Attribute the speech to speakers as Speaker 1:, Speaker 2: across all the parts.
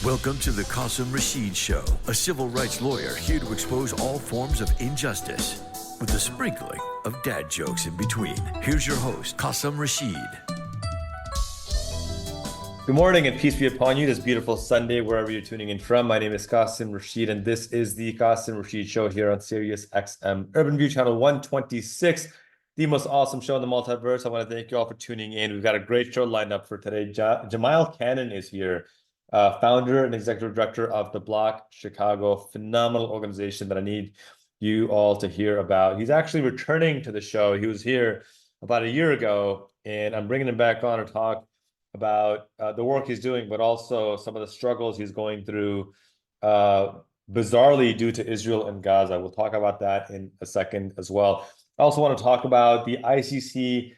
Speaker 1: Welcome to the Qasim Rashid Show, a civil rights lawyer here to expose all forms of injustice with a sprinkling of dad jokes in between. Here's your host, Qasim Rashid.
Speaker 2: Good morning and peace be upon you this beautiful Sunday, wherever you're tuning in from. My name is Qasim Rashid, and this is the Qasim Rashid Show here on Sirius XM Urban View Channel 126, the most awesome show in the multiverse. I want to thank you all for tuning in. We've got a great show lined up for today. Jamyle Cannon is here, founder and executive director of the Bloc Chicago, phenomenal organization that I need you all to hear about. He's actually returning to the show. He was here about a year ago, and I'm bringing him back on to talk about the work he's doing, but also some of the struggles he's going through, bizarrely due to Israel and Gaza. We'll talk about that in a second as well. I also want to talk about the ICC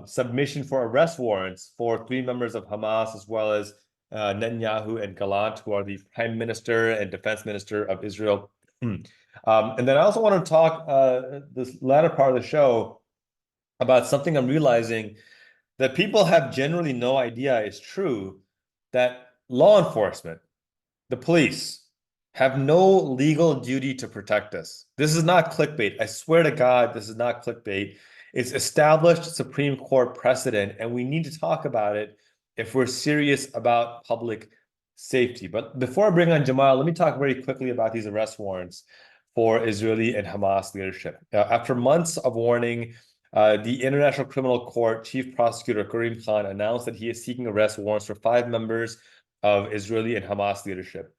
Speaker 2: submission for arrest warrants for 3 members of Hamas, as well as Netanyahu and Gallant, who are the Prime Minister and Defense Minister of Israel. And then I also want to talk this latter part of the show about something I'm realizing that people have generally no idea is true, that law enforcement, the police, have no legal duty to protect us. This is not clickbait. I swear to God, this is not clickbait. It's established Supreme Court precedent, and we need to talk about it if we're serious about public safety. But before I bring on Jamyle, let me talk very quickly about these arrest warrants for Israeli and Hamas leadership. After months of warning, the International Criminal Court Chief Prosecutor Karim Khan announced that he is seeking arrest warrants for 5 members of Israeli and Hamas leadership.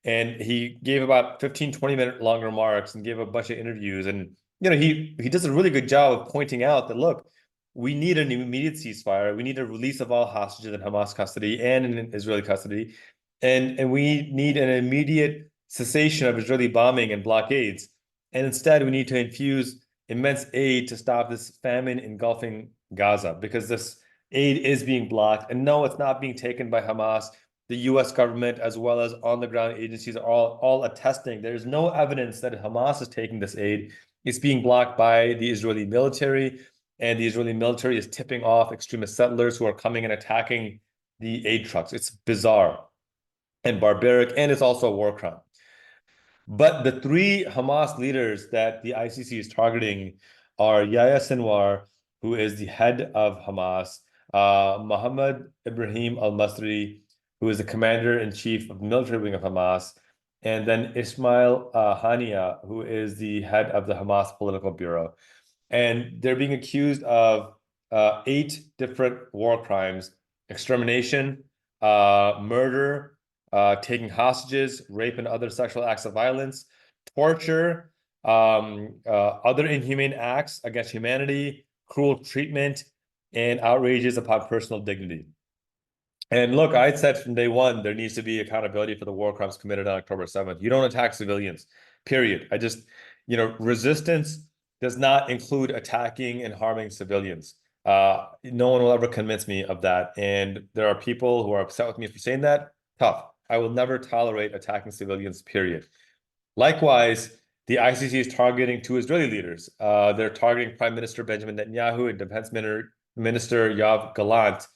Speaker 2: And he gave about 15, 20-minute long remarks and gave a bunch of interviews. And, you know, he does a really good job of pointing out that, look, we need an immediate ceasefire. We need a release of all hostages in Hamas custody and in Israeli custody. And we need an immediate cessation of Israeli bombing and blockades. And instead, we need to infuse immense aid to stop this famine engulfing Gaza, because this aid is being blocked. And no, it's not being taken by Hamas. The US government, as well as on-the-ground agencies, are all attesting there's no evidence that Hamas is taking this aid. It's being blocked by the Israeli military, and the Israeli military is tipping off extremist settlers who are coming and attacking the aid trucks. It's bizarre and barbaric, and it's also a war crime. But the 3 Hamas leaders that the ICC is targeting are Yahya Sinwar, who is the head of Hamas, Mohammed Ibrahim al-Masri, who is the commander-in-chief of the military wing of Hamas, and then Ismail Hania, who is the head of the Hamas political bureau. And they're being accused of 8 different war crimes: extermination, murder, taking hostages, rape and other sexual acts of violence, torture, other inhumane acts against humanity, cruel treatment, and outrages upon personal dignity. And look, I said from day one, there needs to be accountability for the war crimes committed on October 7th. You don't attack civilians, period. Resistance does not include attacking and harming civilians. No one will ever convince me of that. And there are people who are upset with me for saying that. Tough. I will never tolerate attacking civilians, period. Likewise, the ICC is targeting 2 Israeli leaders. They're targeting Prime Minister Benjamin Netanyahu and Defense Minister Yoav Gallant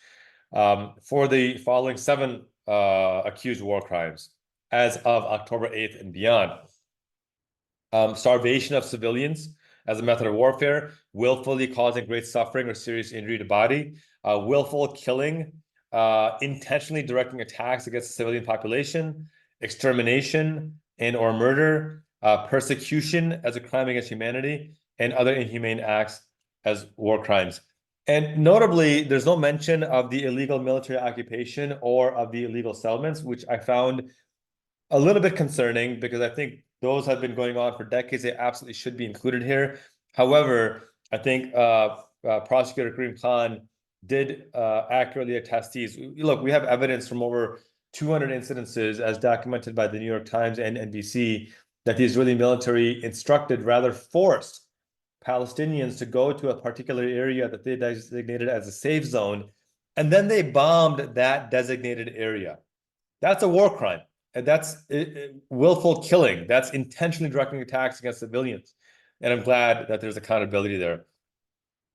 Speaker 2: for the following 7 accused war crimes as of October 8th and beyond. Starvation of civilians as a method of warfare, willfully causing great suffering or serious injury to body, willful killing, intentionally directing attacks against the civilian population, extermination and or murder, persecution as a crime against humanity, and other inhumane acts as war crimes. And notably, there's no mention of the illegal military occupation or of the illegal settlements, which I found a little bit concerning, because I think those have been going on for decades. They absolutely should be included here. However, I think Prosecutor Karim Khan did accurately attest these. Look, we have evidence from over 200 incidences, as documented by the New York Times and NBC, that the Israeli military instructed, rather forced, Palestinians to go to a particular area that they designated as a safe zone, and then they bombed that designated area. That's a war crime, and that's willful killing. That's intentionally directing attacks against civilians. And I'm glad that there's accountability there.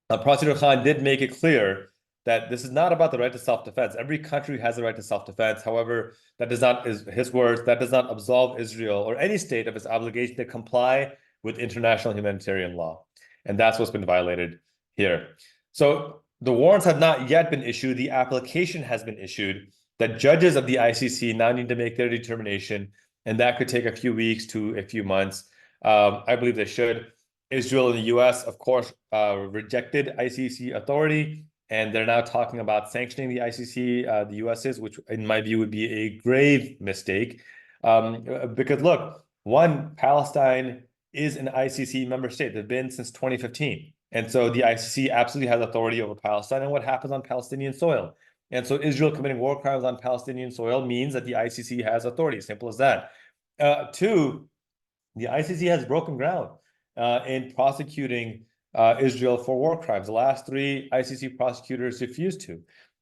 Speaker 2: Prosecutor Khan did make it clear that this is not about the right to self-defense. Every country has the right to self-defense. However, that does not, is his words, that does not absolve Israel or any state of its obligation to comply with international humanitarian law. And that's what's been violated here. So the warrants have not yet been issued. The application has been issued. The judges of the ICC now need to make their determination, and that could take a few weeks to a few months. I believe they should. Israel and the US, of course, rejected ICC authority, and they're now talking about sanctioning the ICC, the US is, which in my view would be a grave mistake. Because look, one, Palestine is an ICC member state. They've been since 2015. And so the ICC absolutely has authority over Palestine and what happens on Palestinian soil. And so Israel committing war crimes on Palestinian soil means that the ICC has authority, simple as that. Two, the ICC has broken ground in prosecuting Israel for war crimes. The last three ICC prosecutors refused to.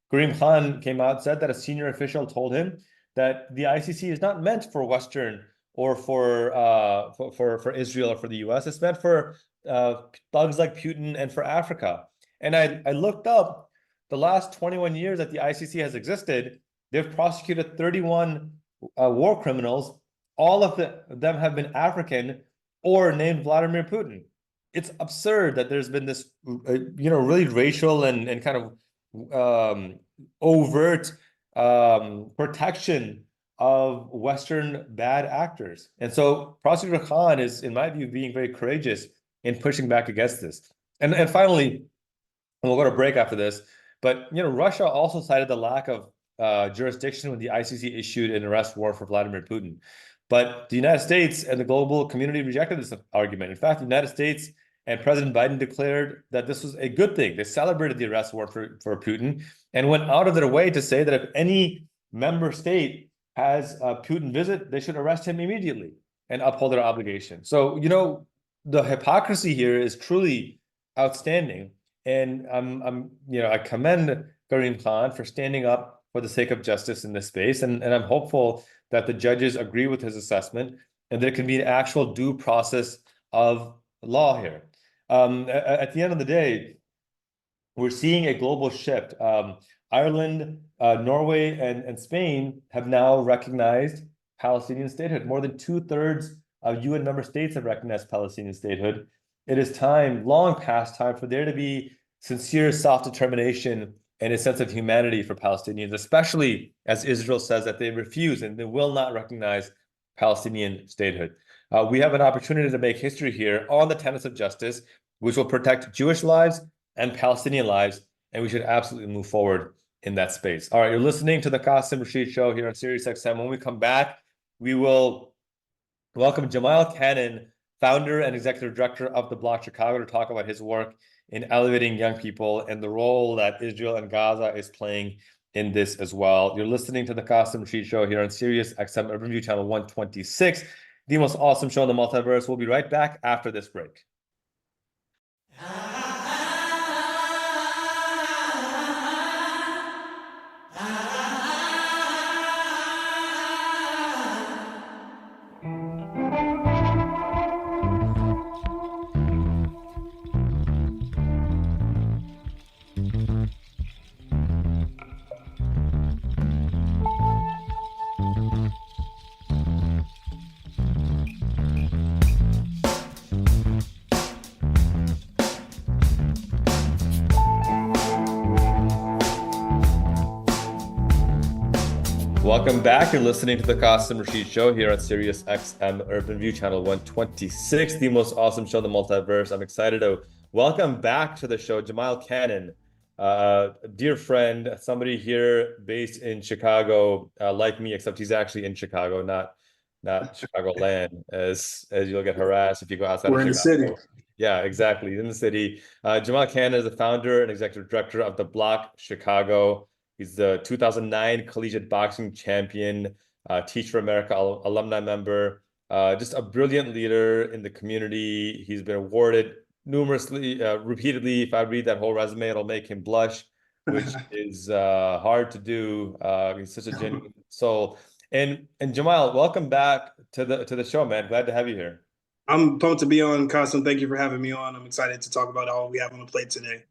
Speaker 2: Karim Khan came out and said that a senior official told him that the ICC is not meant for Western or for Israel or for the US. It's meant for thugs like Putin and for Africa. And I looked up the last 21 years that the ICC has existed. They've prosecuted 31 war criminals. All of them have been African or named Vladimir Putin. It's absurd that there's been this, really racial and kind of overt protection of Western bad actors. And so Prosecutor Khan is, in my view, being very courageous in pushing back against this. And finally, and we'll go to break after this, but Russia also cited the lack of jurisdiction when the ICC issued an arrest warrant for Vladimir Putin. But the United States and the global community rejected this argument. In fact, the United States and President Biden declared that this was a good thing. They celebrated the arrest warrant for Putin and went out of their way to say that if any member state has a Putin visit, they should arrest him immediately and uphold their obligation. So, the hypocrisy here is truly outstanding. And I commend Karim Khan for standing up for the sake of justice in this space. And I'm hopeful that the judges agree with his assessment and there can be an actual due process of law here. At the end of the day, we're seeing a global shift. Ireland, Norway, and Spain have now recognized Palestinian statehood. More than 2/3 of UN member states have recognized Palestinian statehood. It is time, long past time, for there to be sincere self-determination and a sense of humanity for Palestinians, especially as Israel says that they refuse and they will not recognize Palestinian statehood. We have an opportunity to make history here on the tenets of justice, which will protect Jewish lives and Palestinian lives, and we should absolutely move forward in that space. All right, you're listening to the Qasim Rashid Show here on Sirius XM. When we come back, we will welcome Jamyle Cannon, founder and executive director of the Bloc Chicago, to talk about his work in elevating young people and the role that Israel and Gaza is playing in this as well. You're listening to the Qasim Rashid Show here on Sirius XM Urban View Channel 126, the most awesome show in the multiverse. We'll be right back after this break. Welcome back. You're listening to the Qasim Rashid Show here on Sirius XM Urban View Channel 126, the most awesome show in the multiverse. I'm excited to welcome back to the show Jamyle Cannon, a dear friend, somebody here based in Chicago, like me, except he's actually in Chicago, not Chicagoland, as you'll get harassed if you go outside
Speaker 3: We're
Speaker 2: of
Speaker 3: in
Speaker 2: Chicago.
Speaker 3: the city.
Speaker 2: Yeah, exactly. In the city. Jamyle Cannon is the founder and executive director of the Bloc Chicago. He's the 2009 collegiate boxing champion, Teach for America alumni member, just a brilliant leader in the community. He's been awarded repeatedly. If I read that whole resume, it'll make him blush, which is hard to do. He's such a genuine soul. And Jamyle, welcome back to the show, man. Glad to have you here.
Speaker 3: I'm pumped to be on, Qasim. Thank you for having me on. I'm excited to talk about all we have on the plate today.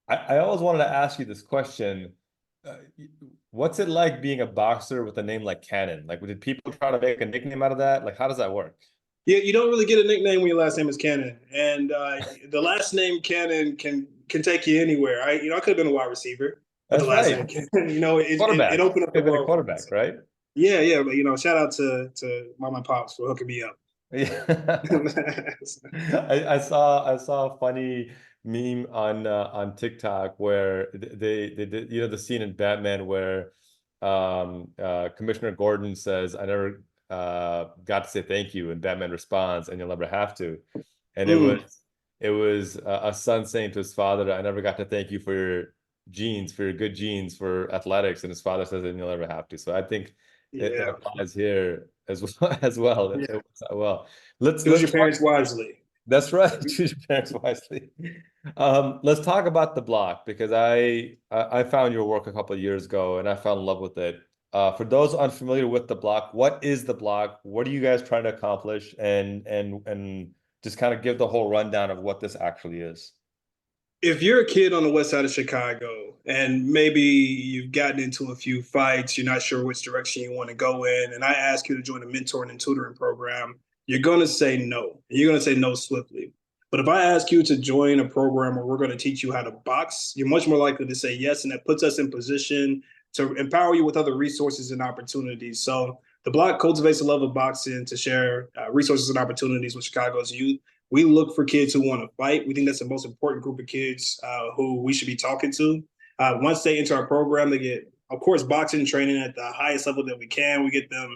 Speaker 2: I always wanted to ask you this question. What's it like being a boxer with a name like Cannon? Like, did people try to make a nickname out of that? Like, how does that work?
Speaker 3: Yeah, you don't really get a nickname when your last name is Cannon, and the last name Cannon can take you anywhere. I could have been a wide receiver, but the
Speaker 2: That's
Speaker 3: last
Speaker 2: right.
Speaker 3: name Cannon, it
Speaker 2: Quarterback.
Speaker 3: opened up the
Speaker 2: They've been a
Speaker 3: world for me.
Speaker 2: quarterback, right?
Speaker 3: Yeah, yeah, but shout out to mom and pops for hooking me up.
Speaker 2: Yeah. I saw a funny meme on TikTok where they did, you know, the scene in Batman where Commissioner Gordon says, "I never got to say thank you," and Batman responds, "And you'll never have to." And
Speaker 3: Mm,
Speaker 2: it was a son saying to his father, "I never got to thank you for your genes, for your good genes, for athletics," and his father says, "And you'll never have to." So I think it
Speaker 3: yeah,
Speaker 2: applies here as well as well. It
Speaker 3: yeah.
Speaker 2: works out well.
Speaker 3: Choose
Speaker 2: Let's
Speaker 3: your
Speaker 2: talk.
Speaker 3: parents wisely.
Speaker 2: That's right. Choose your parents wisely. Let's talk about the block because I found your work a couple of years ago and I fell in love with it. For those unfamiliar with the block, what is the block? What are you guys trying to accomplish? And just kind of give the whole rundown of what this actually is.
Speaker 3: If you're a kid on the west side of Chicago and maybe you've gotten into a few fights, you're not sure which direction you want to go in, and I ask you to join a mentoring and tutoring program, you're going to say no. And you're going to say no swiftly. But if I ask you to join a program where we're going to teach you how to box, you're much more likely to say yes. And that puts us in position to empower you with other resources and opportunities. So the Block cultivates a love of boxing to share resources and opportunities with Chicago's youth. We look for kids who want to fight. We think that's the most important group of kids who we should be talking to. Once they enter our program, they get, of course, boxing training at the highest level that we can. We get them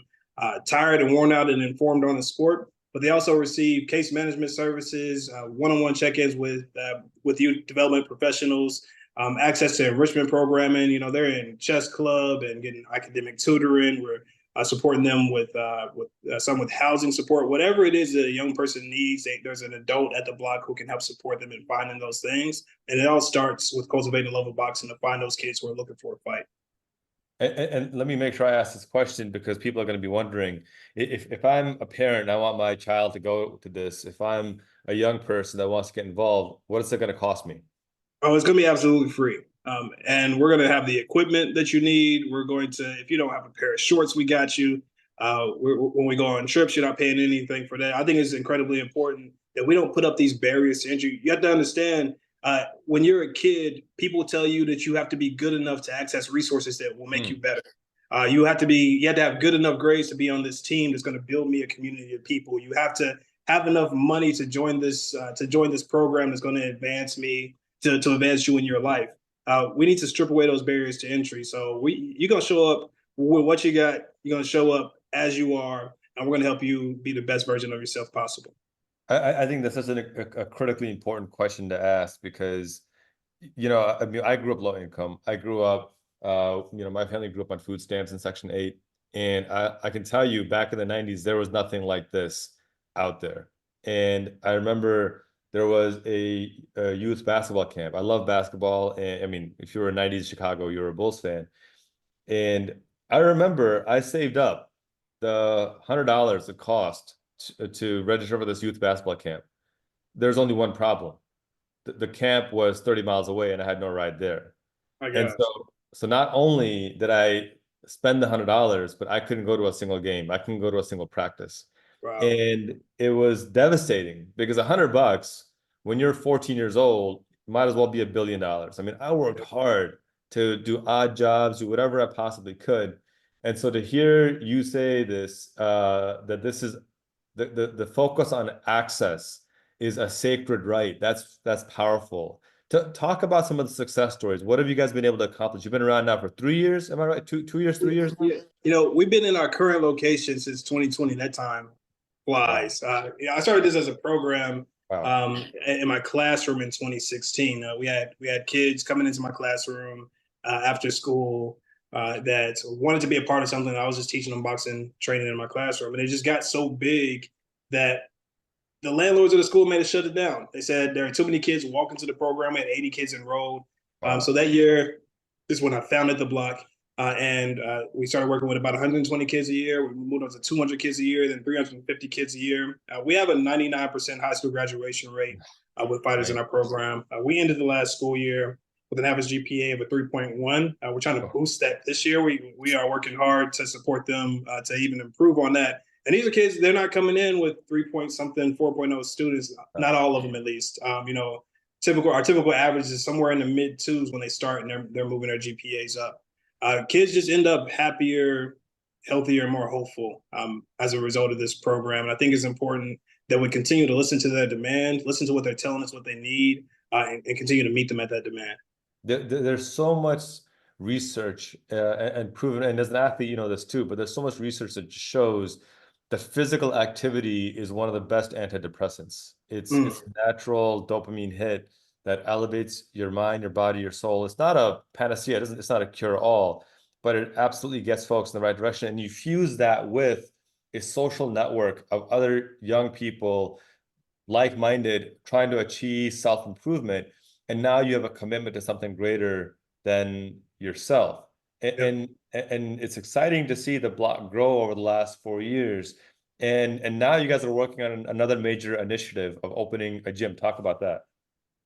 Speaker 3: tired and worn out and informed on the sport, but they also receive case management services, one-on-one check-ins with youth development professionals, access to enrichment programming. They're in chess club and getting academic tutoring. We're supporting them with some with housing support, whatever it is that a young person needs. There's an adult at the block who can help support them in finding those things. And it all starts with cultivating a love of boxing to find those kids who are looking for a fight.
Speaker 2: And let me make sure I ask this question because people are going to be wondering if I'm a parent and I want my child to go to this, if I'm a young person that wants to get involved, what is it going to cost me?
Speaker 3: Oh, it's going to be absolutely free. And we're going to have the equipment that you need. We're going to, if you don't have a pair of shorts, we got you. When we go on trips, you're not paying anything for that. I think it's incredibly important that we don't put up these barriers to entry. You have to understand when you're a kid, people tell you that you have to be good enough to access resources that will make you better. You have to have good enough grades to be on this team that's going to build me a community of people. You have to have enough money to join this program that's going to advance me to advance you in your life. We need to strip away those barriers to entry. So you're gonna show up with what you got. You're gonna show up as you are, and we're gonna help you be the best version of yourself possible.
Speaker 2: I think this is a critically important question to ask because, you know, I mean, I grew up low income. I grew up, you know, my family grew up on food stamps in Section 8. And I can tell you back in the 90s, there was nothing like this out there. And I remember there was a youth basketball camp. I love basketball. And I mean, if you were a 90s Chicago, you were a Bulls fan. And I remember I saved up the $100 it cost to register for this youth basketball camp. There's only one problem. The camp was 30 miles away and I had no ride there.
Speaker 3: I
Speaker 2: And
Speaker 3: guess.
Speaker 2: so not only did I spend the $100, but I couldn't go to a single game. I couldn't go to a single practice.
Speaker 3: Wow.
Speaker 2: And it was devastating because $100 when you're 14 years old might as well be $1 billion. I mean, I worked hard to do odd jobs, do whatever I possibly could. And so to hear you say this, that this is the focus on access is a sacred right. That's powerful. Talk about some of the success stories. What have you guys been able to accomplish? You've been around now for 3 years, am I right? 2 years, 3 years?
Speaker 3: Yeah. We've been in our current location since 2020. That time
Speaker 2: Wow.
Speaker 3: flies. I started this as a program
Speaker 2: Wow.
Speaker 3: in my classroom in 2016. We had kids coming into my classroom after school that wanted to be a part of something. I was just teaching them boxing training in my classroom, and it just got so big that the landlords of the school made us shut it down. They said there are too many kids walking to the program. We had 80 kids enrolled.
Speaker 2: Wow.
Speaker 3: So that year is when I founded the Block. And we started working with about 120 kids a year. We moved on to 200 kids a year, then 350 kids a year. We have a 99% high school graduation rate with fighters in
Speaker 2: Right.
Speaker 3: our program. We ended the last school year with an average GPA of a 3.1. We're trying to boost that this year. We are working hard to support them to even improve on that. And these are kids, they're not coming in with 3 point something, 4.0 students, not all of them at least. Our typical average is somewhere in the mid twos when they start, and they're moving their GPAs up. Kids just end up happier, healthier, and more hopeful as a result of this program. And I think it's important that we continue to listen to their demand, listen to what they're telling us, what they need, and continue to meet them at that demand.
Speaker 2: There's so much research and proven, and as an athlete, you know this too, but there's so much research that shows that physical activity is one of the best antidepressants. It's a natural dopamine hit that elevates your mind, your body, your soul. It's not a panacea. It's not a cure-all, but it absolutely gets folks in the right direction. And you fuse that with a social network of other young people, like-minded, trying to achieve self-improvement. And now you have a commitment to something greater than yourself. And it's exciting to see the Bloc grow over the last 4 years. And now you guys are working on another major initiative of opening a gym. Talk about that.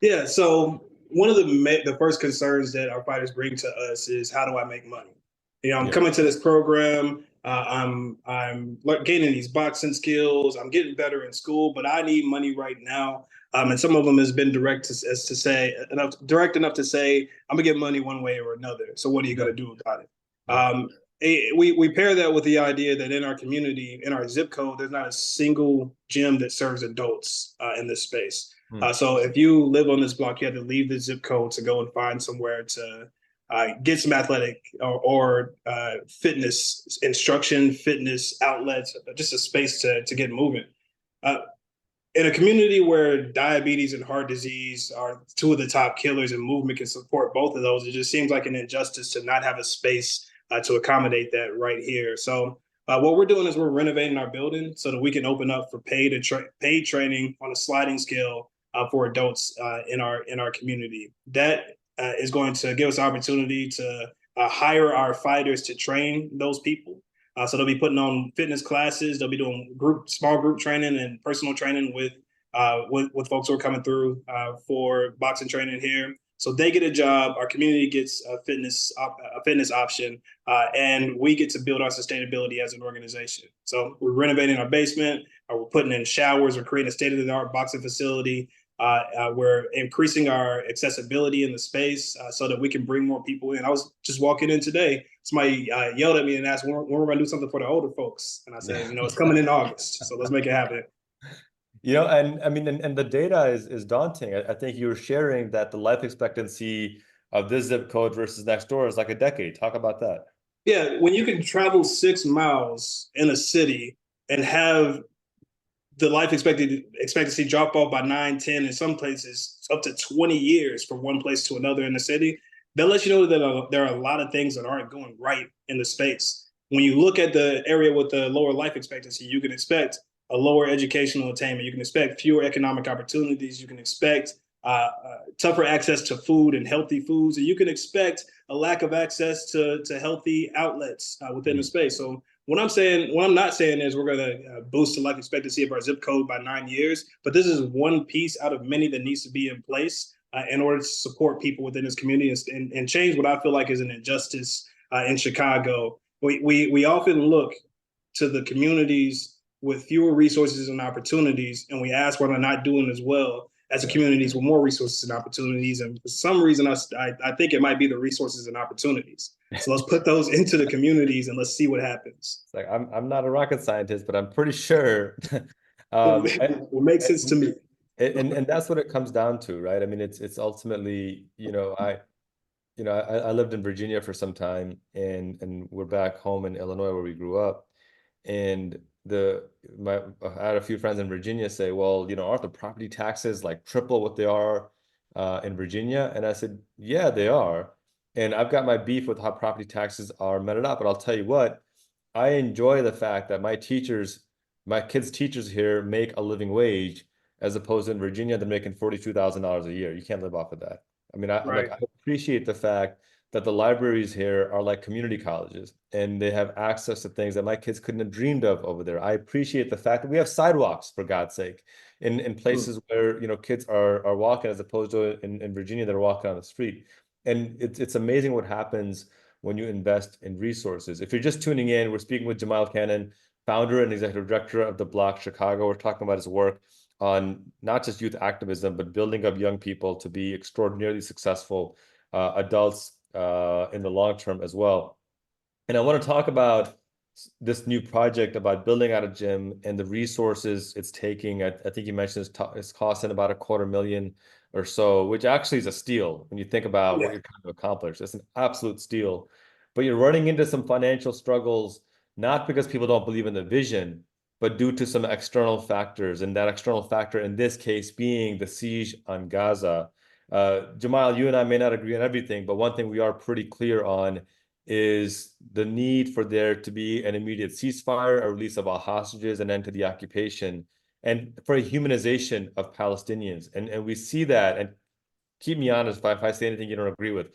Speaker 3: Yeah, so one of the first concerns that our fighters bring to us is, how do I make money? I'm coming to this program. I'm gaining these boxing skills. I'm getting better in school, but I need money right now. And some of them has been direct enough to say, I'm gonna get money one way or another. So what are you gonna do about it? We pair that with the idea that in our community, in our zip code, there's not a single gym that serves adults in this space. So if you live on this block, you have to leave the zip code to go and find somewhere to get some athletic or fitness instruction, fitness outlets, just a space to get moving. In a community where diabetes and heart disease are two of the top killers, and movement can support both of those, it just seems like an injustice to not have a space to accommodate that right here. So what we're doing is we're renovating our building so that we can open up for paid training on a sliding scale for adults in our community. That is going to give us opportunity to hire our fighters to train those people. So they'll be putting on fitness classes. They'll be doing small group training and personal training with folks who are coming through for boxing training here. So they get a job. Our community gets a fitness option, and we get to build our sustainability as an organization. So we're renovating our basement. We're putting in showers. We're creating a state-of-the-art boxing facility. We're increasing our accessibility in the space so that we can bring more people in. I was just walking in today. Somebody yelled at me and asked when we're going to do something for the older folks. And I said, it's coming in August. So let's make it happen.
Speaker 2: And I mean, and the data is daunting. I think you were sharing that the life expectancy of this zip code versus next door is like a decade. Talk about that.
Speaker 3: Yeah, when you can travel 6 miles in a city and have the life expectancy drop off by 9, 10, in some places up to 20 years from one place to another in the city, that lets you know that there are a lot of things that aren't going right in the space. When you look at the area with the lower life expectancy, you can expect a lower educational attainment. You can expect fewer economic opportunities. You can expect tougher access to food and healthy foods. And you can expect a lack of access to healthy outlets within the space. So what I'm not saying is we're going to boost the life expectancy of our zip code by 9 years, but this is one piece out of many that needs to be in place in order to support people within this community and change what I feel like is an injustice in Chicago. We often look to the communities with fewer resources and opportunities, and we ask why they're not doing as well as the communities with more resources and opportunities. And for some reason, I think it might be the resources and opportunities. So let's put those into the communities and let's see what happens.
Speaker 2: It's like I'm not a rocket scientist, but I'm pretty sure.
Speaker 3: It makes sense to me.
Speaker 2: And that's what it comes down to, right? I mean, it's ultimately, I lived in Virginia for some time, and we're back home in Illinois where we grew up, and I had a few friends in Virginia say, well, aren't the property taxes like triple what they are in Virginia? And I said, yeah, they are. And I've got my beef with how property taxes are meted out, but I'll tell you what, I enjoy the fact that my kids' teachers here make a living wage, as opposed to in Virginia, they're making $42,000 a year. You can't live off of that. I mean, I appreciate the fact that the libraries here are like community colleges, and they have access to things that my kids couldn't have dreamed of over there. I appreciate the fact that we have sidewalks, for God's sake, in places where kids are walking, as opposed to in Virginia, they're walking on the street. And it's amazing what happens when you invest in resources. If you're just tuning in, we're speaking with Jamyle Cannon, founder and executive director of the Bloc Chicago. We're talking about his work on not just youth activism, but building up young people to be extraordinarily successful adults in the long term as well. And I want to talk about this new project about building out a gym and the resources it's taking. I think you mentioned it's costing about $250,000 or so, which actually is a steal when you think about what you're trying to accomplish. It's an absolute steal. But you're running into some financial struggles, not because people don't believe in the vision, but due to some external factors. And that external factor in this case being the siege on Gaza. Jamyle, you and I may not agree on everything, but one thing we are pretty clear on is the need for there to be an immediate ceasefire, a release of all hostages, an end to the occupation, and for a humanization of Palestinians. And we see that, and keep me honest if I say anything you don't agree with,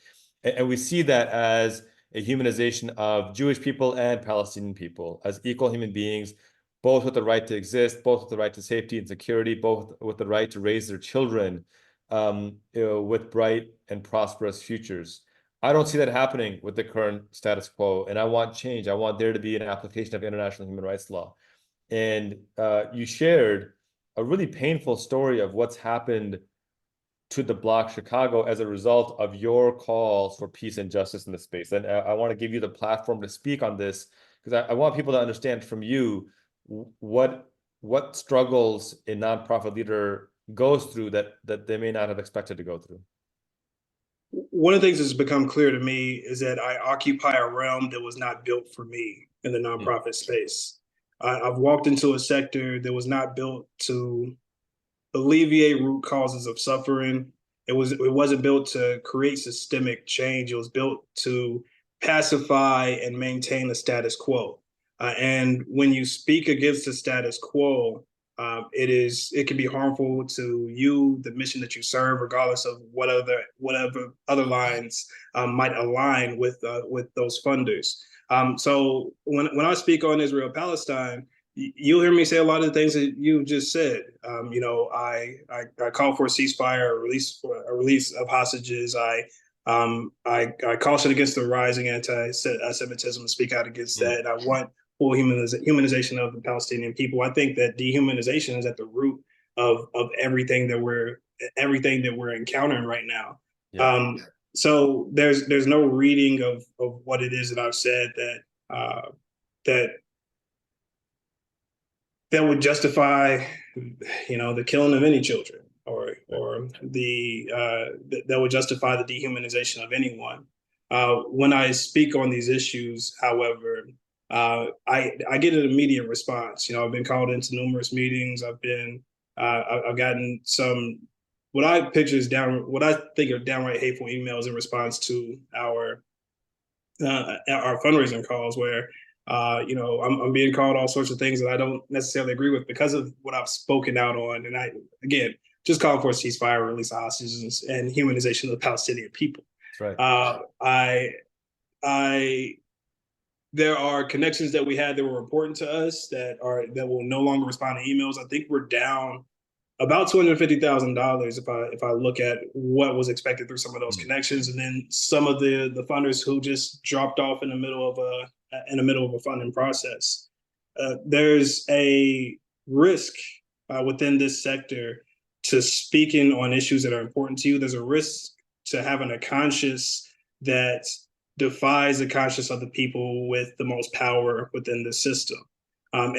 Speaker 2: and we see that as a humanization of Jewish people and Palestinian people as equal human beings, both with the right to exist, both with the right to safety and security, both with the right to raise their children with bright and prosperous futures. I don't see that happening with the current status quo, and I want change. I want there to be an application of international human rights law. And you shared a really painful story of what's happened to the Bloc Chicago as a result of your calls for peace and justice in the space. And I want to give you the platform to speak on this, because I want people to understand from you what struggles a nonprofit leader goes through that they may not have expected to go through.
Speaker 3: One of the things that's become clear to me is that I occupy a realm that was not built for me in the nonprofit space. I've walked into a sector that was not built to alleviate root causes of suffering. It wasn't built to create systemic change. It was built to pacify and maintain the status quo. And when you speak against the status quo, it can be harmful to you, the mission that you serve, regardless of whatever other lines might align with those funders. So when I speak on Israel Palestine, you'll hear me say a lot of the things that you just said. I call for a ceasefire, a release of hostages. I caution against the rising anti-Semitism and speak out against that. I want full humanization of the Palestinian people. I think that dehumanization is at the root of everything that we're encountering right now. Yeah. So there's no reading of what it is that I've said that would justify, the killing of any children, or that would justify the dehumanization of anyone. When I speak on these issues, however, I get an immediate response. I've been called into numerous meetings. I've gotten some what I think are downright hateful emails in response to our fundraising calls, where I'm being called all sorts of things that I don't necessarily agree with because of what I've spoken out on. And I, again, just calling for a ceasefire, release of hostages, and humanization of the Palestinian people.
Speaker 2: That's right.
Speaker 3: There are connections that we had that were important to us that will no longer respond to emails. I think we're down about $250,000 if I look at what was expected through some of those connections, and then some of the funders who just dropped off in the middle of a funding process. There's a risk within this sector to speaking on issues that are important to you. There's a risk to having a conscience that defies the conscience of the people with the most power within the system. I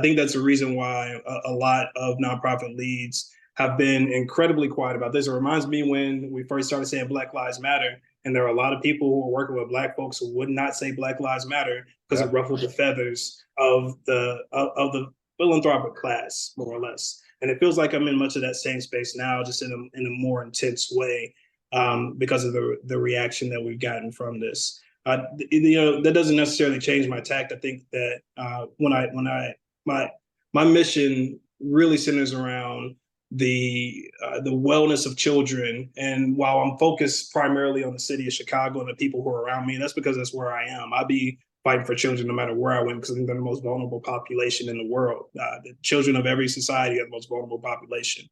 Speaker 3: think that's the reason why a lot of nonprofit leads have been incredibly quiet about this. It reminds me when we first started saying Black Lives Matter, and there are a lot of people who are working with Black folks who would not say Black Lives Matter because it ruffled the feathers of the philanthropic class, more or less. And it feels like I'm in much of that same space now, just in a more intense way, because of the reaction that we've gotten from this. That doesn't necessarily change my tact. I think that my mission really centers around the wellness of children. And while I'm focused primarily on the city of Chicago and the people who are around me, and that's because that's where I am. I'll be fighting for children no matter where I went, because I think they're the most vulnerable population in the world. The children of every society are the most vulnerable population.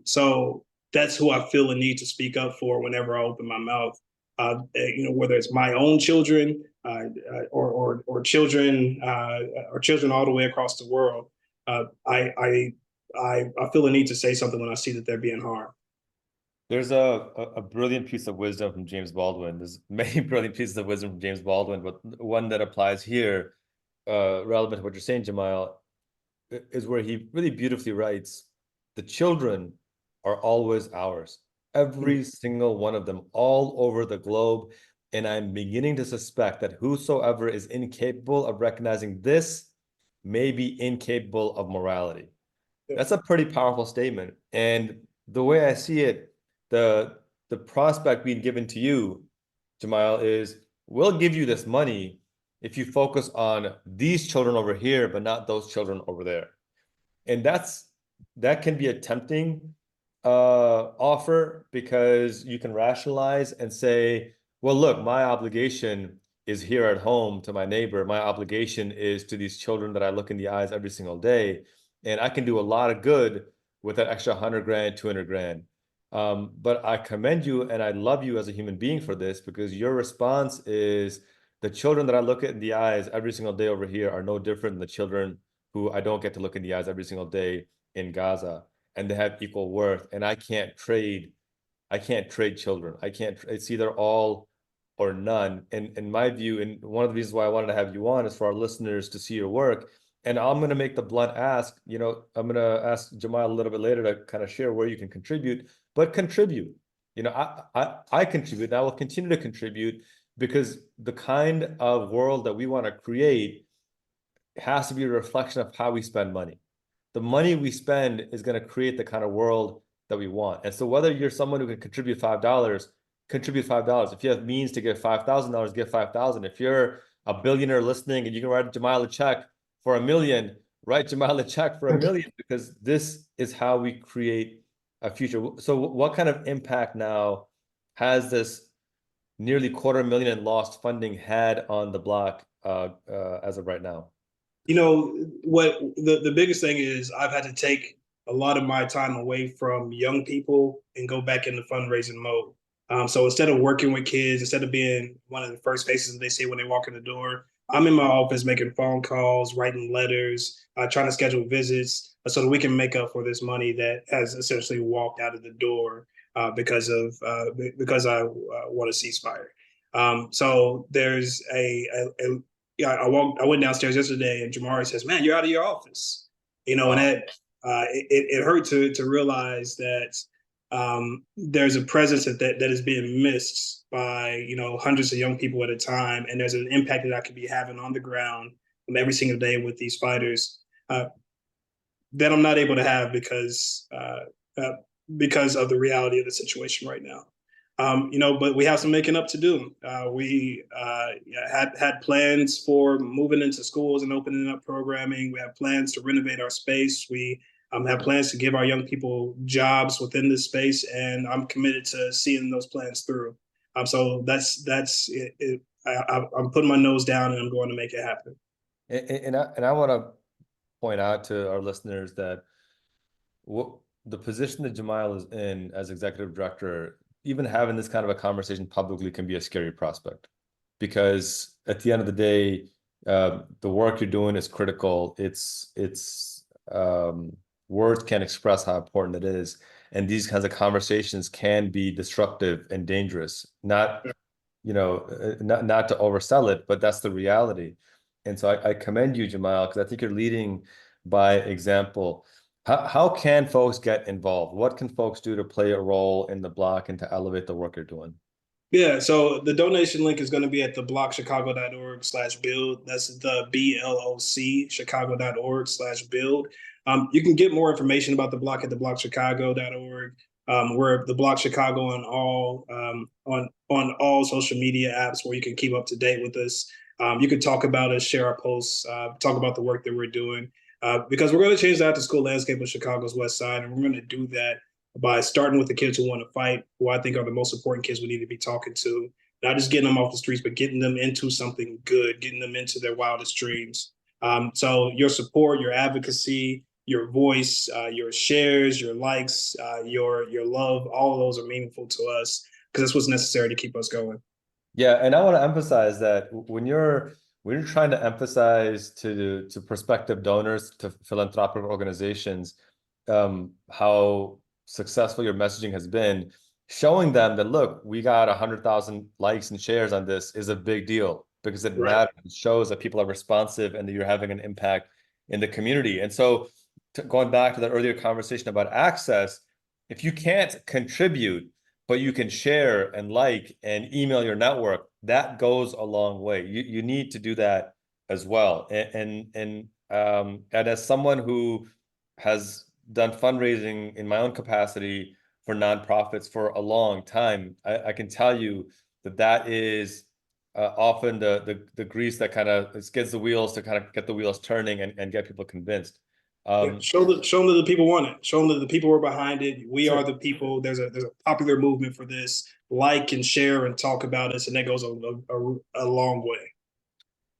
Speaker 3: So that's who I feel a need to speak up for whenever I open my mouth. Whether it's my own children or children all the way across the world. I feel a need to say something when I see that they're being harmed.
Speaker 2: There's a brilliant piece of wisdom from James Baldwin. There's many brilliant pieces of wisdom from James Baldwin, but one that applies here, relevant to what you're saying, Jamyle, is where he really beautifully writes, the children are always ours. Every single one of them, all over the globe. And I'm beginning to suspect that whosoever is incapable of recognizing this may be incapable of morality. That's a pretty powerful statement. And the way I see it, the prospect being given to you, Jamyle, is we'll give you this money if you focus on these children over here, but not those children over there. And that can be a tempting offer, because you can rationalize and say, well, look, my obligation is here at home to my neighbor. My obligation is to these children that I look in the eyes every single day. And I can do a lot of good with that extra 100 grand, 200 grand. But I commend you and I love you as a human being for this, because your response is, the children that I look at in the eyes every single day over here are no different than the children who I don't get to look in the eyes every single day in Gaza, and they have equal worth. And I can't trade children. It's either all or none. And in my view, and one of the reasons why I wanted to have you on is for our listeners to see your work. And I'm going to make the blunt ask, I'm going to ask Jamyle a little bit later to kind of share where you can contribute, but contribute. I contribute, and I will continue to contribute, because the kind of world that we want to create has to be a reflection of how we spend money. The money we spend is going to create the kind of world that we want. And so whether you're someone who can contribute $5, contribute $5. If you have means to give $5,000, give $5,000. If you're a billionaire listening and you can write Jamyle a check for $1 million, write Jamyle a check for $1 million, because this is how we create a future. So what kind of impact now has this nearly $250,000 in lost funding had on the Bloc as of right now?
Speaker 3: What the biggest thing is, I've had to take a lot of my time away from young people and go back into fundraising mode. So instead of working with kids, instead of being one of the first faces that they see when they walk in the door, I'm in my office making phone calls, writing letters, trying to schedule visits so that we can make up for this money that has essentially walked out of the door because I want a ceasefire. So there's I went downstairs yesterday and Jamari says, "Man, you're out of your office," wow. And it hurt to realize that there's a presence that is being missed by hundreds of young people at a time, and there's an impact that I could be having on the ground every single day with these fighters that I'm not able to have because of the reality of the situation right now. But we have some making up to do. We had plans for moving into schools and opening up programming. We have plans to renovate our space. We have plans to give our young people jobs within this space, and I'm committed to seeing those plans through. So that's it. I'm putting my nose down and I'm going to make it happen.
Speaker 2: And I want to point out to our listeners that the position that Jamyle is in as executive director, even having this kind of a conversation publicly can be a scary prospect, because at the end of the day, the work you're doing is critical. It's words can't express how important it is. And these kinds of conversations can be disruptive and dangerous, not to oversell it, but that's the reality. And so I commend you, Jamyle, because I think you're leading by example. How can folks get involved? What can folks do to play a role in the Bloc and to elevate the work you're doing?
Speaker 3: Yeah, so the donation link is going to be at the blocchicago.org/build. That's the BLOC, chicago.org/build. You can get more information about the Bloc at the blocchicago.org. We're the Bloc Chicago on all social media apps where you can keep up to date with us. You can talk about us, share our posts, talk about the work that we're doing. Because we're going to change the after-school landscape of Chicago's West Side, and we're going to do that by starting with the kids who want to fight, who I think are the most important kids we need to be talking to, not just getting them off the streets, but getting them into something good, getting them into their wildest dreams. So your support, your advocacy, your voice, your shares, your likes, your love, all of those are meaningful to us because that's what's necessary to keep us going.
Speaker 2: Yeah, and I want to emphasize that when you're trying to emphasize to prospective donors, to philanthropic organizations, how successful your messaging has been, showing them that, look, we got 100,000 likes and shares on this is a big deal because it
Speaker 3: Right.
Speaker 2: matters. It shows that people are responsive and that you're having an impact in the community. And so, going back to the earlier conversation about access, if you can't contribute, but you can share and like and email your network, that goes a long way. You need to do that as well. And as someone who has done fundraising in my own capacity for nonprofits for a long time, I can tell you that that is often the grease that kind of skids the wheels to kind of get the wheels turning and get people convinced.
Speaker 3: Yeah, show them that the people want it. Show them that the people are behind it. We
Speaker 2: Sure.
Speaker 3: are the people. There's a popular movement for this. Like and share and talk about us, and that goes a long way.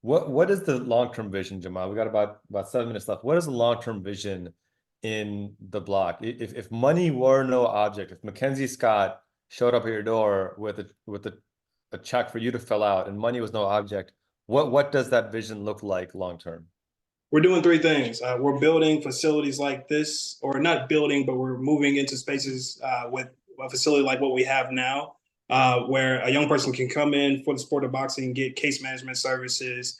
Speaker 2: What is the long-term vision, Jamal? We got about 7 minutes left. What is the long-term vision in the Bloc? If money were no object, if Mackenzie Scott showed up at your door with a check for you to fill out and money was no object, what does that vision look like long term?
Speaker 3: We're doing three things. We're building facilities like this, or not building, but we're moving into spaces with a facility like what we have now, where a young person can come in for the sport of boxing, get case management services,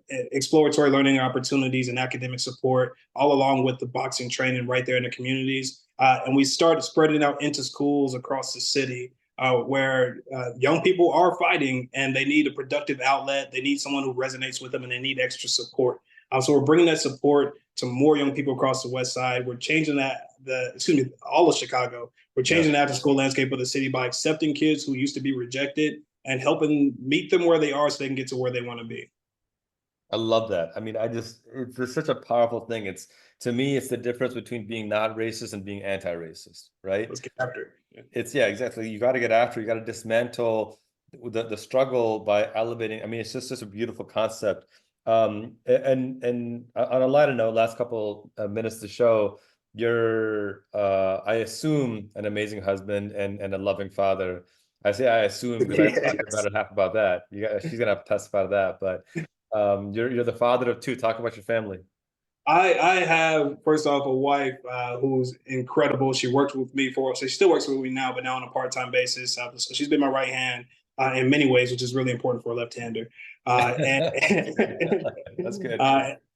Speaker 3: exploratory learning opportunities, and academic support, all along with the boxing training right there in the communities. And we started spreading out into schools across the city. Where young people are fighting and they need a productive outlet, they need someone who resonates with them, and they need extra support. So we're bringing that support to more young people across the West Side. We're changing all of Chicago. We're changing the after school landscape of the city by accepting kids who used to be rejected and helping meet them where they are so they can get to where they want to be.
Speaker 2: I love that. I mean, it's just such a powerful thing. To me, it's the difference between being not racist and being anti-racist, right?
Speaker 3: Let's get after it.
Speaker 2: Yeah, exactly. You got to get after, you got to dismantle the struggle by elevating. I mean, it's just such a beautiful concept. And on a lighter note, last couple minutes to show, you're, I assume, an amazing husband and a loving father. I say I assume because I talked to the better half about that. She's gonna have to testify to that. But you're the father of two. Talk about your family.
Speaker 3: I have, first off, a wife who's incredible. She worked with me so she still works with me now, but now on a part-time basis. So she's been my right hand in many ways, which is really important for a left-hander. And
Speaker 2: That's good.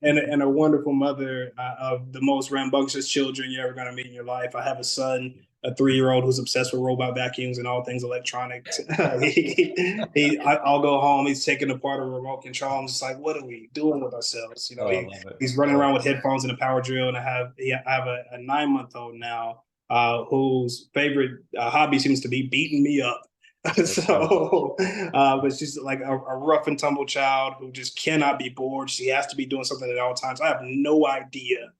Speaker 3: And a wonderful mother of the most rambunctious children you're ever going to meet in your life. I have a son, a 3-year-old who's obsessed with robot vacuums and all things electronics. I'll go home. He's taking apart a remote control. I'm just like, what are we doing with ourselves? You know, he's running around with headphones and a power drill. And I have a 9-month-old now whose favorite hobby seems to be beating me up. So, but she's like a rough and tumble child who just cannot be bored. She has to be doing something at all times. I have no idea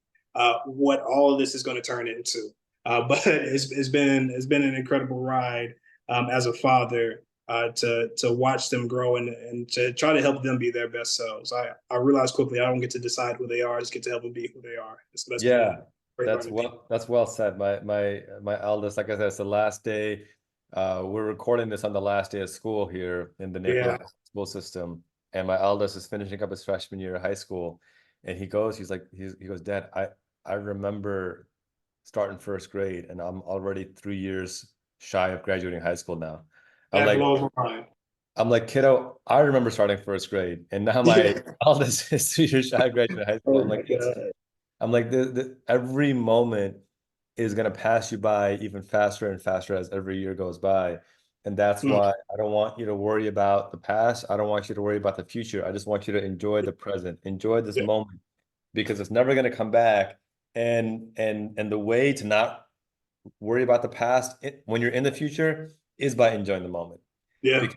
Speaker 3: what all of this is going to turn into. But it's been an incredible ride as a father to watch them grow and to try to help them be their best selves. I realized quickly I don't get to decide who they are. I just get to help them be who they are. So
Speaker 2: That's well said. My eldest, like I said, it's the last day. We're recording this on the last day of school here in the neighborhood school system, and my eldest is finishing up his freshman year of high school, and he goes, Dad, I remember starting first grade, and I'm already 3 years shy of graduating high school now. I'm like, kiddo, I remember starting first grade, and now my eldest is 3 years shy of graduating high school. I'm like, every moment is going to pass you by even faster and faster as every year goes by. And that's why I don't want you to worry about the past. I don't want you to worry about the future. I just want you to enjoy the present, enjoy this moment, because it's never going to come back. And the way to not worry about the past when you're in the future is by enjoying the moment.
Speaker 3: Yeah.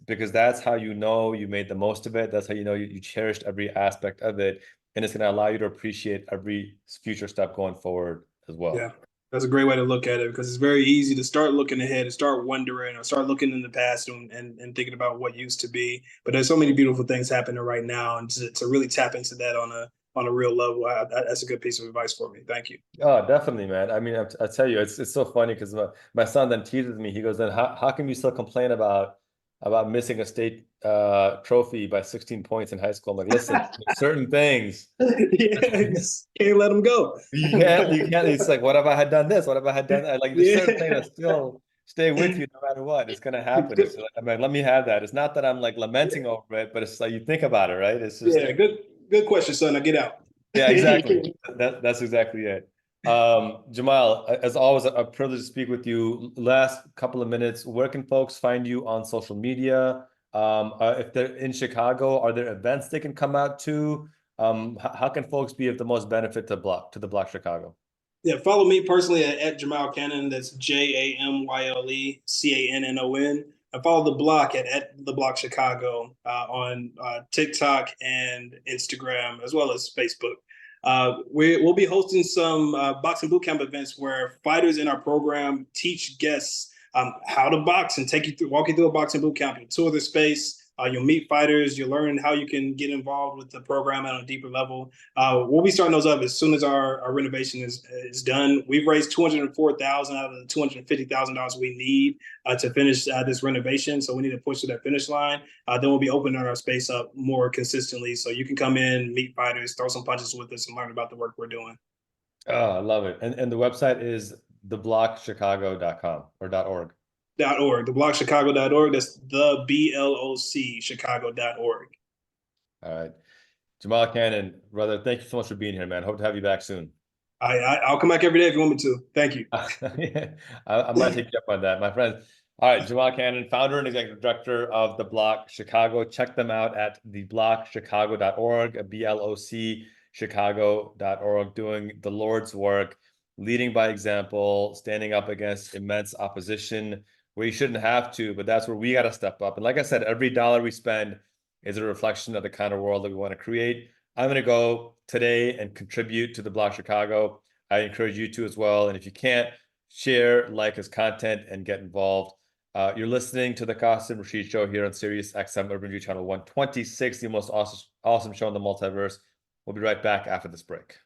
Speaker 2: Because that's how you know you made the most of it. That's how you know you cherished every aspect of it. And it's going to allow you to appreciate every future step going forward as well.
Speaker 3: Yeah. That's a great way to look at it, because it's very easy to start looking ahead and start wondering or start looking in the past and thinking about what used to be. But there's so many beautiful things happening right now, and to really tap into that on a real level. That's a good piece of advice for me. Thank you.
Speaker 2: Oh, definitely, man. I mean, I tell you, it's so funny because my son then teases me. He goes, then how can you still complain about missing a state trophy by 16 points in high school? I'm like, listen, certain things
Speaker 3: Yeah, can't let them go.
Speaker 2: you can't. It's like, what if I had done this? What if I had done that? Like, there's certain things
Speaker 3: Yeah.
Speaker 2: that still stay with you no matter what. It's gonna happen. It's like, I mean, let me have that. It's not that I'm like lamenting over it, but it's like you think about it, right? It's just
Speaker 3: Yeah, good question, son. Now get out.
Speaker 2: yeah, exactly. That's exactly it. Jamal, as always, a privilege to speak with you. Last couple of minutes, where can folks find you on social media? If they're in Chicago, are there events they can come out to? How can folks be of the most benefit to the Bloc Chicago?
Speaker 3: Yeah, follow me personally at Jamyle Cannon. That's JamyleCannon. And follow the Bloc at the Bloc Chicago on TikTok and Instagram, as well as Facebook. We'll be hosting some boxing bootcamp events where fighters in our program teach guests how to box and walk you through a boxing bootcamp. You'll tour the space. You'll meet fighters. You'll learn how you can get involved with the program at a deeper level. We'll be starting those up as soon as our renovation is done. We've raised $204,000 out of the $250,000 we need to finish this renovation. So we need to push to that finish line. Then we'll be opening our space up more consistently, so you can come in, meet fighters, throw some punches with us, and learn about the work we're doing.
Speaker 2: Oh, I love it. And the website is theblocchicago.com or .org.
Speaker 3: .org, theblocchicago.org. That's the BLOC Chicago.org.
Speaker 2: All right. Jamal Cannon, brother, thank you so much for being here, man. Hope to have you back soon.
Speaker 3: I'll come back every day if you want me to. Thank you.
Speaker 2: I might take you up on that, my friend. All right, Jamal Cannon, founder and executive director of The Bloc Chicago. Check them out at theblocchicago.org, BLOC Chicago.org, doing the Lord's work, leading by example, standing up against immense opposition where you shouldn't have to, but that's where we got to step up. And like I said, every dollar we spend is a reflection of the kind of world that we want to create. I'm going to go today and contribute to the Bloc Chicago. I encourage you to as well. And if you can't, share, like his content, and get involved. You're listening to the Qasim Rashid Show here on Sirius XM Urban View Channel 126, the most awesome show in the multiverse. We'll be right back after this break.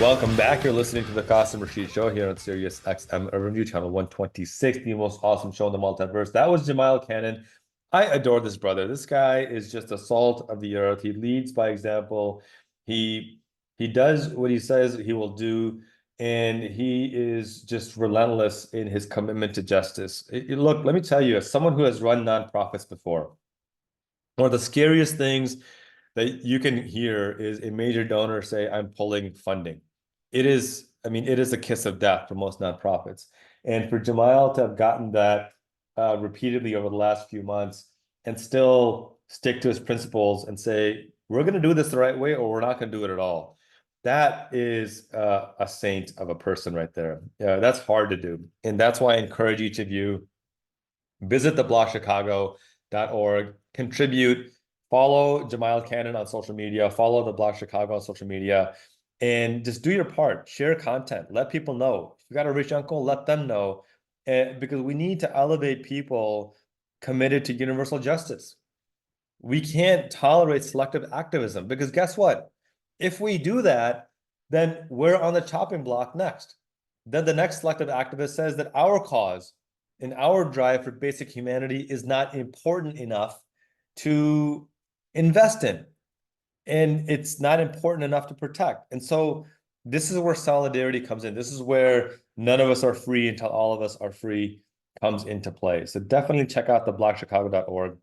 Speaker 2: Welcome back. You're listening to the Qasim Rashid Show here on Sirius XM Urban View Channel 126, the most awesome show in the multiverse. That was Jamyle Cannon. I adore this brother. This guy is just a salt of the earth. He leads by example. He does what he says he will do, and he is just relentless in his commitment to justice. Look, let me tell you, as someone who has run nonprofits before, one of the scariest things that you can hear is a major donor say, I'm pulling funding. It is a kiss of death for most nonprofits. And for Jamyle to have gotten that repeatedly over the last few months and still stick to his principles and say, we're going to do this the right way or we're not going to do it at all. That is a saint of a person right there. That's hard to do. And that's why I encourage each of you, visit theblocchicago.org, contribute, follow Jamyle Cannon on social media, follow the Bloc Chicago on social media, and just do your part. Share content. Let people know. If you got a rich uncle, let them know. Because we need to elevate people committed to universal justice. We can't tolerate selective activism because guess what? If we do that, then we're on the chopping block next. Then the next selective activist says that our cause and our drive for basic humanity is not important enough to invest in, and it's not important enough to protect. And so this is where solidarity comes in. This is where none of us are free until all of us are free comes into play. So definitely check out theblocchicago.org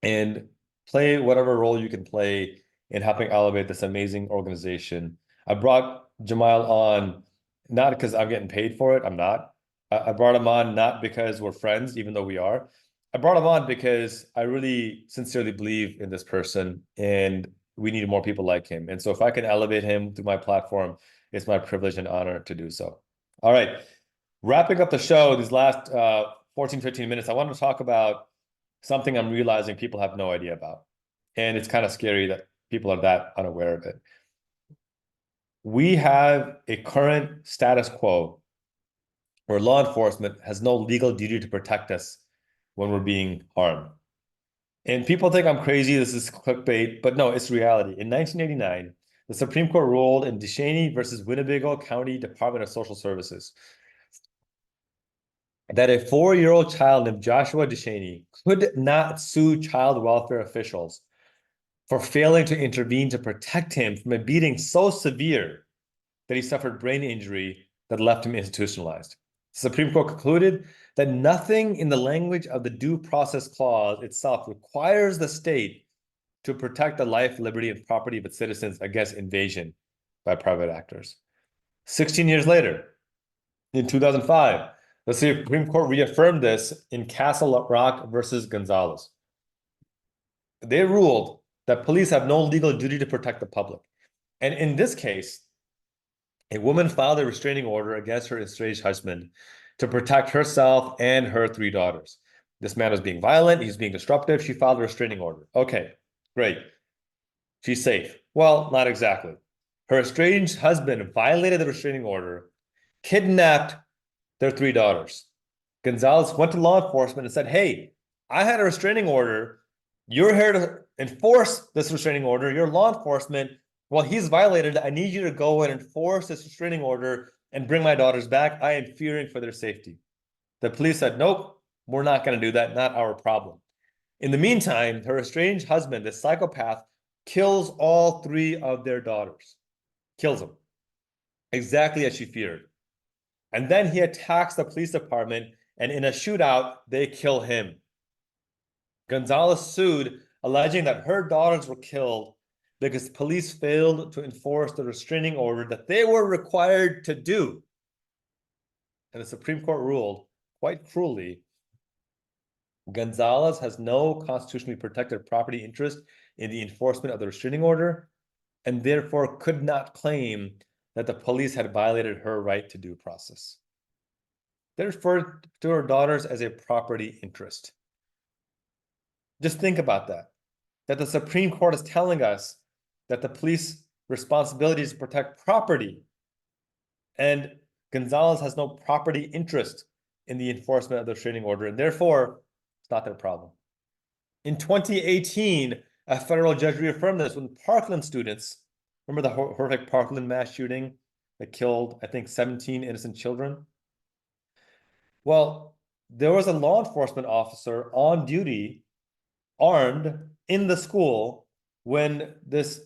Speaker 2: and play whatever role you can play in helping elevate this amazing organization. I brought Jamyle on not because I'm getting paid for it. I'm not. I brought him on not because we're friends, even though we are. I brought him on because I really sincerely believe in this person and we need more people like him. And so if I can elevate him through my platform, it's my privilege and honor to do so. All right. Wrapping up the show, these last 14, 15 minutes, I want to talk about something I'm realizing people have no idea about. And it's kind of scary that people are that unaware of it. we have a current status quo where law enforcement has no legal duty to protect us when we're being harmed. And people think I'm crazy, this is clickbait, but no, it's reality. In 1989, the Supreme Court ruled in Descheny versus Winnebago County Department of Social Services that a 4-year-old child named Joshua Descheny could not sue child welfare officials for failing to intervene to protect him from a beating so severe that he suffered brain injury that left him institutionalized. The Supreme Court concluded that nothing in the language of the Due Process Clause itself requires the state to protect the life, liberty, and property of its citizens against invasion by private actors. 16 years later, in 2005, the Supreme Court reaffirmed this in Castle Rock versus Gonzalez. They ruled that police have no legal duty to protect the public. And in this case, a woman filed a restraining order against her estranged husband to protect herself and her 3 daughters. This man was being violent, he's being disruptive. She filed a restraining order. Okay, great. She's safe. Well, not exactly. Her estranged husband violated the restraining order, kidnapped their 3 daughters. Gonzalez went to law enforcement and said, hey, I had a restraining order. You're here to enforce this restraining order. You're law enforcement. Well, he's violated it. I need you to go and enforce this restraining order and bring my daughters back. I am fearing for their safety. The police said, nope, we're not going to do that. Not our problem. In the meantime, her estranged husband, the psychopath, kills all 3 of their daughters. Kills them. Exactly as she feared. And then he attacks the police department, and in a shootout, they kill him. Gonzalez sued, alleging that her daughters were killed because police failed to enforce the restraining order that they were required to do. And the Supreme Court ruled, quite cruelly, Gonzalez has no constitutionally protected property interest in the enforcement of the restraining order, and therefore could not claim that the police had violated her right to due process. They referred to her daughters as a property interest. Just think about that the Supreme Court is telling us that the police responsibility is to protect property, and Gonzalez has no property interest in the enforcement of the restraining order, and therefore it's not their problem. In 2018, a federal judge reaffirmed this when Parkland students, remember the horrific Parkland mass shooting that killed, I think, 17 innocent children? Well, there was a law enforcement officer on duty, armed, in the school when this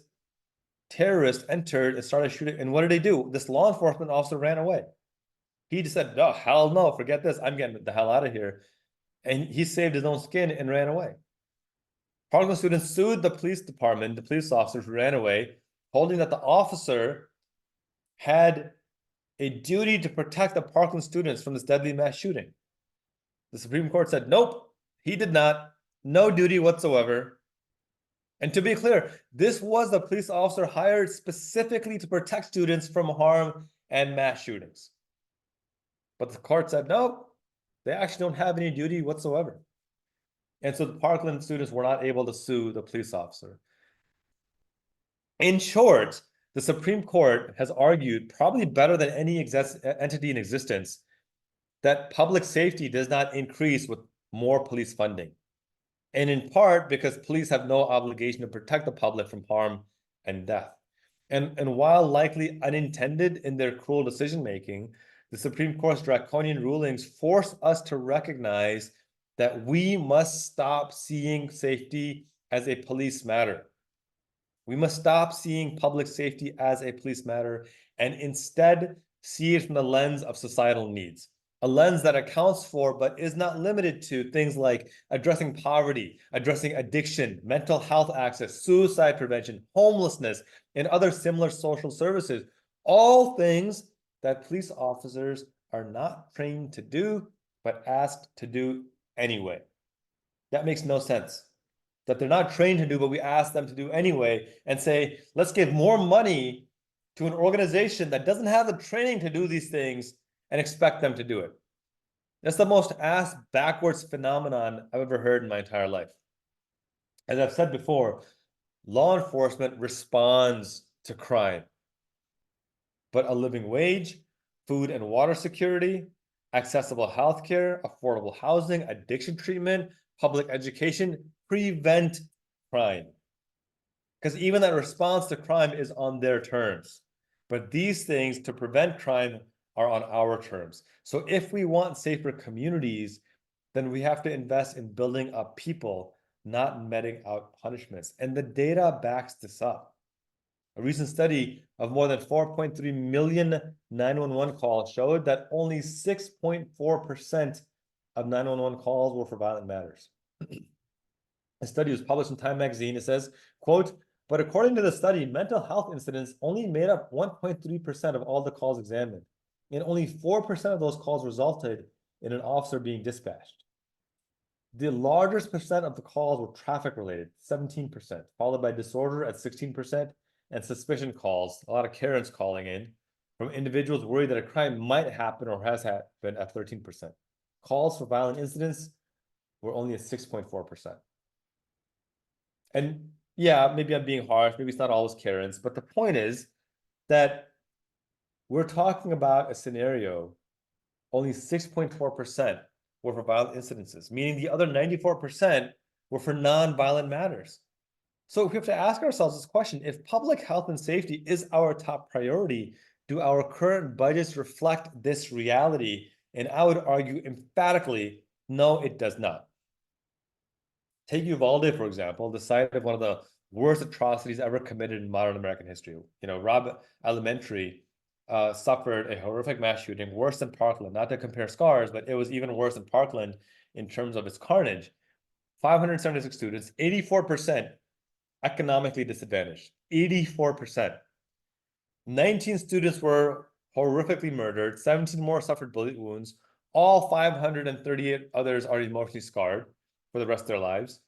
Speaker 2: terrorist entered and started shooting. And what did they do? This law enforcement officer ran away. He just said, oh, hell no, forget this. I'm getting the hell out of here. And he saved his own skin and ran away. Parkland students sued the police department, the police officers who ran away, holding that the officer had a duty to protect the Parkland students from this deadly mass shooting. The Supreme Court said, nope, he did not. No duty whatsoever. And to be clear, this was the police officer hired specifically to protect students from harm and mass shootings. But the court said, no, they actually don't have any duty whatsoever. And so the Parkland students were not able to sue the police officer. In short, the Supreme Court has argued, probably better than any entity in existence, that public safety does not increase with more police funding. And in part because police have no obligation to protect the public from harm and death. And while likely unintended in their cruel decision-making, the Supreme Court's draconian rulings force us to recognize that we must stop seeing safety as a police matter. We must stop seeing public safety as a police matter and instead see it from the lens of societal needs, a lens that accounts for but is not limited to things like addressing poverty, addressing addiction, mental health access, suicide prevention, homelessness, and other similar social services, all things that police officers are not trained to do, but asked to do anyway. That makes no sense. That they're not trained to do, but we ask them to do anyway, and say, let's give more money to an organization that doesn't have the training to do these things and expect them to do it. That's the most ass backwards phenomenon I've ever heard in my entire life. As I've said before, law enforcement responds to crime. but a living wage, food and water security, accessible healthcare, affordable housing, addiction treatment, public education, prevent crime. Because even that response to crime is on their terms. But these things to prevent crime are on our terms. So if we want safer communities, then we have to invest in building up people, not meting out punishments. And the data backs this up. A recent study of more than 4.3 million 911 calls showed that only 6.4% of 911 calls were for violent matters. A study was published in Time magazine. It says, quote, but according to the study, mental health incidents only made up 1.3% of all the calls examined, and only 4% of those calls resulted in an officer being dispatched. The largest percent of the calls were traffic related, 17%, followed by disorder at 16%, and suspicion calls, a lot of Karens calling in, from individuals worried that a crime might happen or has happened at 13%. Calls for violent incidents were only at 6.4%. And yeah, maybe I'm being harsh, maybe it's not always Karens, but the point is that we're talking about a scenario, only 6.4% were for violent incidences, meaning the other 94% were for non-violent matters. So we have to ask ourselves this question: if public health and safety is our top priority, do our current budgets reflect this reality? And I would argue emphatically, no, it does not. Take Uvalde, for example, the site of one of the worst atrocities ever committed in modern American history. You know, Robb Elementary suffered a horrific mass shooting, worse than Parkland. Not to compare scars, but it was even worse than Parkland in terms of its carnage. 576 students, 84% economically disadvantaged, 84%. 19 students were horrifically murdered, 17 more suffered bullet wounds, all 538 others are emotionally scarred for the rest of their lives.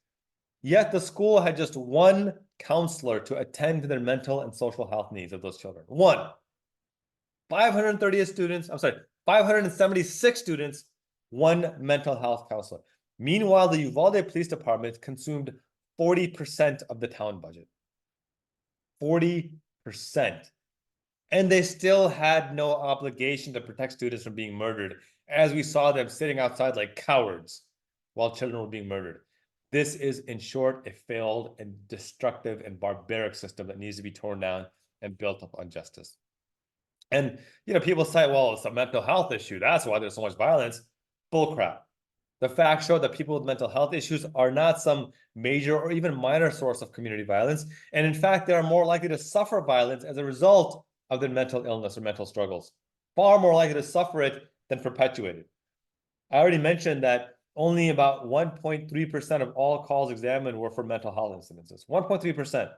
Speaker 2: Yet the school had just one counselor to attend to their mental and social health needs of those children. One. 576 students, one mental health counselor. Meanwhile, the Uvalde Police Department consumed 40% of the town budget. 40%. And they still had no obligation to protect students from being murdered, as we saw them sitting outside like cowards while children were being murdered. This is, in short, a failed and destructive and barbaric system that needs to be torn down and built up on justice. And, you know, people say, well, it's a mental health issue. That's why there's so much violence. Bullcrap. The facts show that people with mental health issues are not some major or even minor source of community violence. And in fact, they are more likely to suffer violence as a result of their mental illness or mental struggles. Far more likely to suffer it than perpetuate it. I already mentioned that only about 1.3% of all calls examined were for mental health incidences. 1.3%.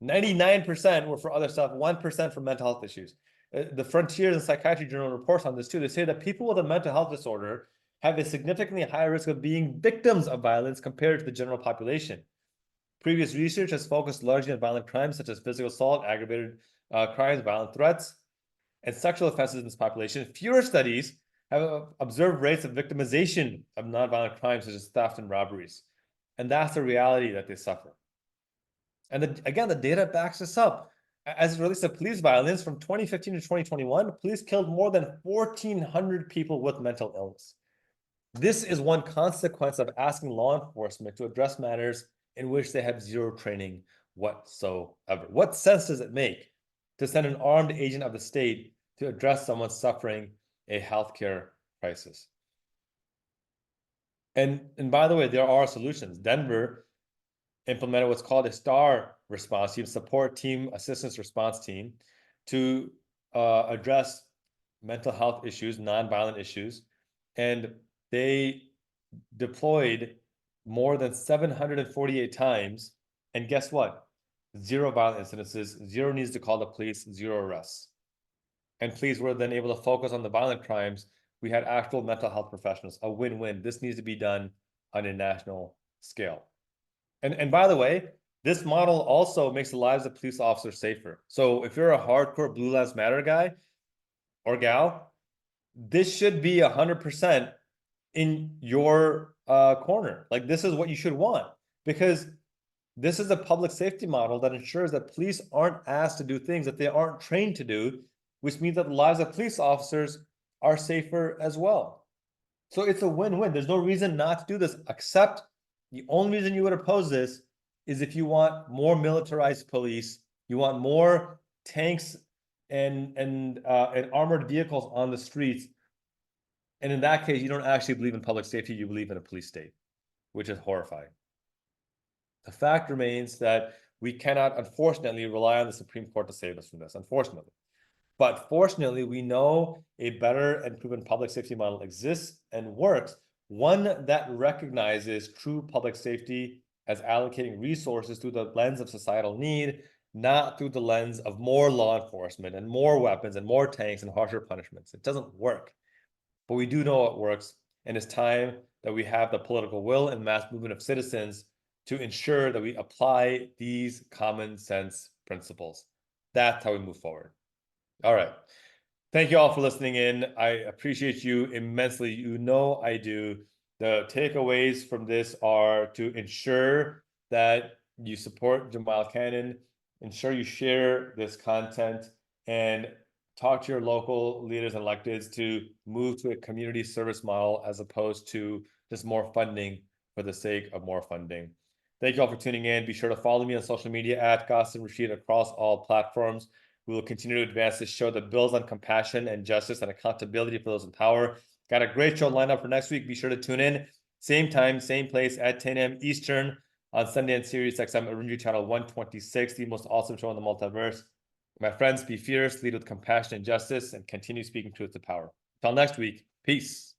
Speaker 2: 99% were for other stuff, 1% for mental health issues. The Frontiers in Psychiatry Journal reports on this too. They say that people with a mental health disorder have a significantly higher risk of being victims of violence compared to the general population. Previous research has focused largely on violent crimes such as physical assault, aggravated crimes, violent threats, and sexual offenses in this population. Fewer studies have observed rates of victimization of nonviolent crimes such as theft and robberies. And that's the reality that they suffer. And again, the data backs this up. As it relates to police violence, from 2015 to 2021, police killed more than 1,400 people with mental illness. This is one consequence of asking law enforcement to address matters in which they have zero training whatsoever. What sense does it make to send an armed agent of the state to address someone suffering a healthcare crisis? And by the way, there are solutions. Denver implemented what's called a STAR response team, support team, assistance response team, to address mental health issues, nonviolent issues. And they deployed more than 748 times. And guess what? Zero violent incidences, zero needs to call the police, zero arrests. And police were then able to focus on the violent crimes. We had actual mental health professionals, a win-win. This needs to be done on a national scale. And by the way, this model also makes the lives of police officers safer. So if you're a hardcore Blue Lives Matter guy or gal, this should be 100% in your corner. Like, this is what you should want, because This is a public safety model that ensures that police aren't asked to do things that they aren't trained to do, which means that the lives of police officers are safer as well. So it's a win-win. There's no reason not to do this, except the only reason you would oppose this is if you want more militarized police, you want more tanks and armored vehicles on the streets. And in that case, you don't actually believe in public safety, you believe in a police state, which is horrifying. The fact remains that we cannot, unfortunately, rely on the Supreme Court to save us from this, unfortunately. But fortunately, we know a better and proven public safety model exists and works, one that recognizes true public safety as allocating resources through the lens of societal need, not through the lens of more law enforcement and more weapons and more tanks and harsher punishments. It doesn't work. But we do know it works, and it's time that we have the political will and mass movement of citizens to ensure that we apply these common sense principles. That's how we move forward. All right. Thank you all for listening in. I appreciate you immensely. You know I do. The takeaways from this are to ensure that you support Jamyle Cannon, ensure you share this content, and talk to your local leaders and electeds to move to a community service model as opposed to just more funding for the sake of more funding. Thank you all for tuning in. Be sure to follow me on social media at Qasim Rashid across all platforms. We will continue to advance this show that builds on compassion and justice and accountability for those in power. Got a great show lined up for next week. Be sure to tune in. Same time, same place at 10 a.m. Eastern on Sunday on Sirius XM Review Channel 126, the most awesome show in the multiverse. My friends, be fierce, lead with compassion and justice, and continue speaking truth to power. Until next week, peace.